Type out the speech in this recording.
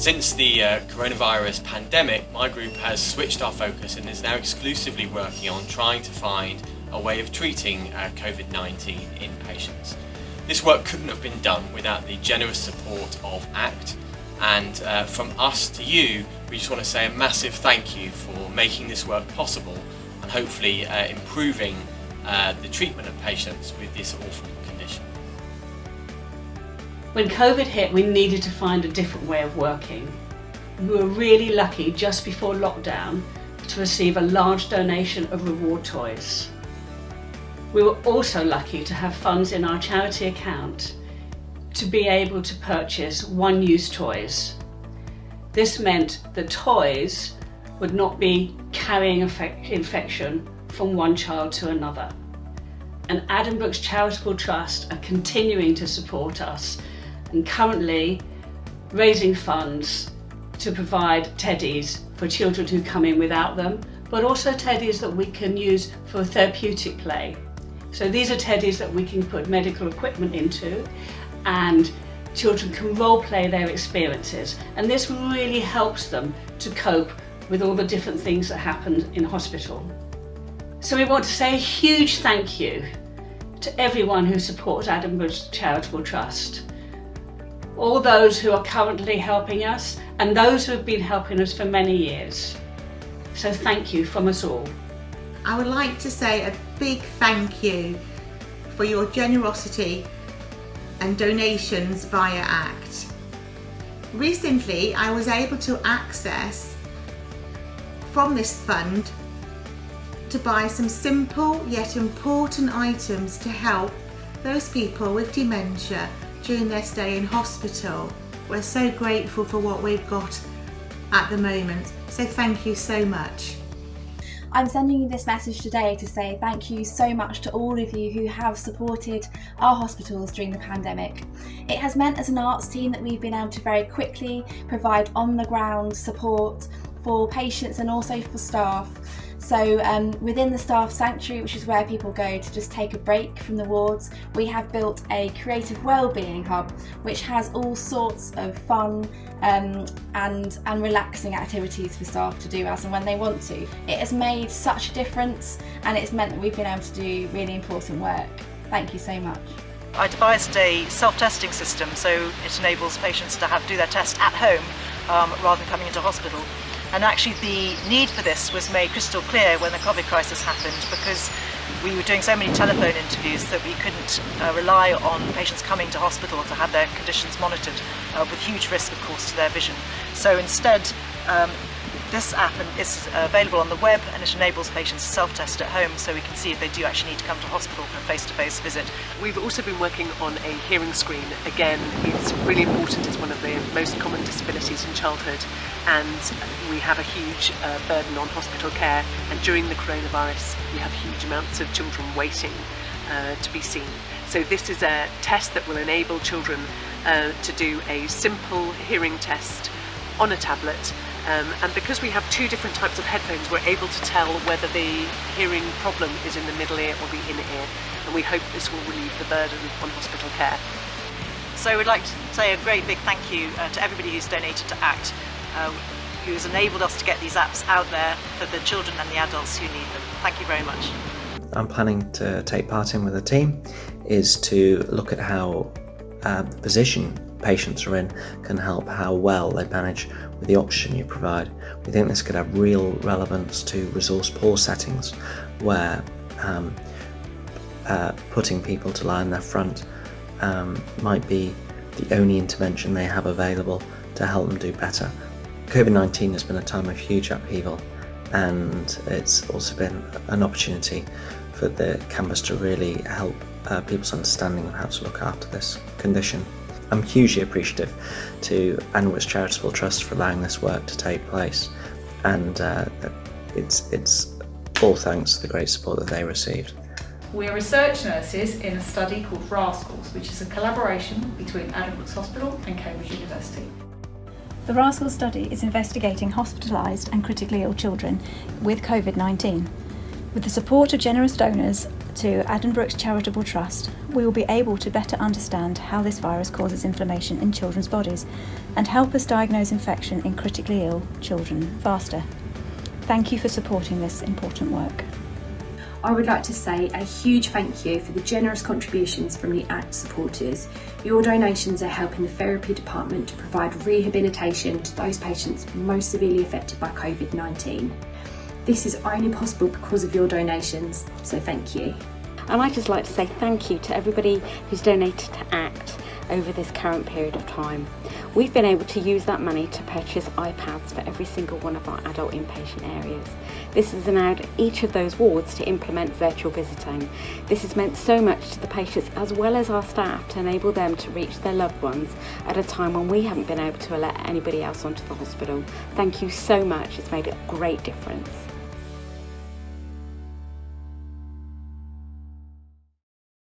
Since the coronavirus pandemic, my group has switched our focus and is now exclusively working on trying to find a way of treating COVID-19 in patients. This work couldn't have been done without the generous support of ACT, and from us to you, we just want to say a massive thank you for making this work possible and hopefully improving the treatment of patients with this awful condition. When COVID hit, we needed to find a different way of working. We were really lucky just before lockdown to receive a large donation of reward toys. We were also lucky to have funds in our charity account to be able to purchase one-use toys. This meant that toys would not be carrying infection from one child to another. And Addenbrooke's Charitable Trust are continuing to support us and currently raising funds to provide teddies for children who come in without them, but also teddies that we can use for therapeutic play. So these are teddies that we can put medical equipment into and children can role play their experiences, and this really helps them to cope with all the different things that happen in hospital. So we want to say a huge thank you to everyone who supports Addenbrooke's Charitable Trust, all those who are currently helping us and those who have been helping us for many years. So thank you from us all. I would like to say a big thank you for your generosity and donations via ACT. Recently, I was able to access from this fund to buy some simple yet important items to help those people with dementia during their stay in hospital. We're so grateful for what we've got at the moment, so thank you so much. I'm sending you this message today to say thank you so much to all of you who have supported our hospitals during the pandemic. It has meant as an arts team that we've been able to very quickly provide on-the-ground support for patients and also for staff. So within the staff sanctuary, which is where people go to just take a break from the wards, we have built a creative wellbeing hub which has all sorts of fun and relaxing activities for staff to do as and when they want to. It has made such a difference and it's meant that we've been able to do really important work. Thank you so much. I devised a self-testing system so it enables patients to do their test at home rather than coming into hospital. And actually the need for this was made crystal clear when the COVID crisis happened, because we were doing so many telephone interviews that we couldn't rely on patients coming to hospital to have their conditions monitored, with huge risk of course to their vision. So instead this app is available on the web and it enables patients to self-test at home so we can see if they do actually need to come to hospital for a face-to-face visit. We've also been working on a hearing screen. Again, it's really important. It's one of the most common disabilities in childhood and we have a huge burden on hospital care, and during the coronavirus we have huge amounts of children waiting to be seen. So this is a test that will enable children to do a simple hearing test on a tablet. And because we have two different types of headphones, we're able to tell whether the hearing problem is in the middle ear or the inner ear, and we hope this will relieve the burden on hospital care. So we'd like to say a great big thank you to everybody who's donated to ACT, who has enabled us to get these apps out there for the children and the adults who need them. Thank you very much. I'm planning to take part in with the team is to look at how the position patients are in can help how well they manage with the oxygen you provide. We think this could have real relevance to resource poor settings where putting people to lie in their front might be the only intervention they have available to help them do better. COVID-19 has been a time of huge upheaval, and it's also been an opportunity for the campus to really help people's understanding of how to look after this condition. I'm hugely appreciative to Addenbrooke's Charitable Trust for allowing this work to take place, and it's all thanks to the great support that they received. We're research nurses in a study called RASCALS, which is a collaboration between Addenbrooke's Hospital and Cambridge University. The RASCALS study is investigating hospitalised and critically ill children with COVID-19. With the support of generous donors, to Addenbrooke's Charitable Trust, we will be able to better understand how this virus causes inflammation in children's bodies and help us diagnose infection in critically ill children faster. Thank you for supporting this important work. I would like to say a huge thank you for the generous contributions from the ACT supporters. Your donations are helping the therapy department to provide rehabilitation to those patients most severely affected by COVID-19. This is only possible because of your donations, so thank you. And I'd just like to say thank you to everybody who's donated to ACT over this current period of time. We've been able to use that money to purchase iPads for every single one of our adult inpatient areas. This has allowed each of those wards to implement virtual visiting. This has meant so much to the patients as well as our staff to enable them to reach their loved ones at a time when we haven't been able to let anybody else onto the hospital. Thank you so much, it's made a great difference.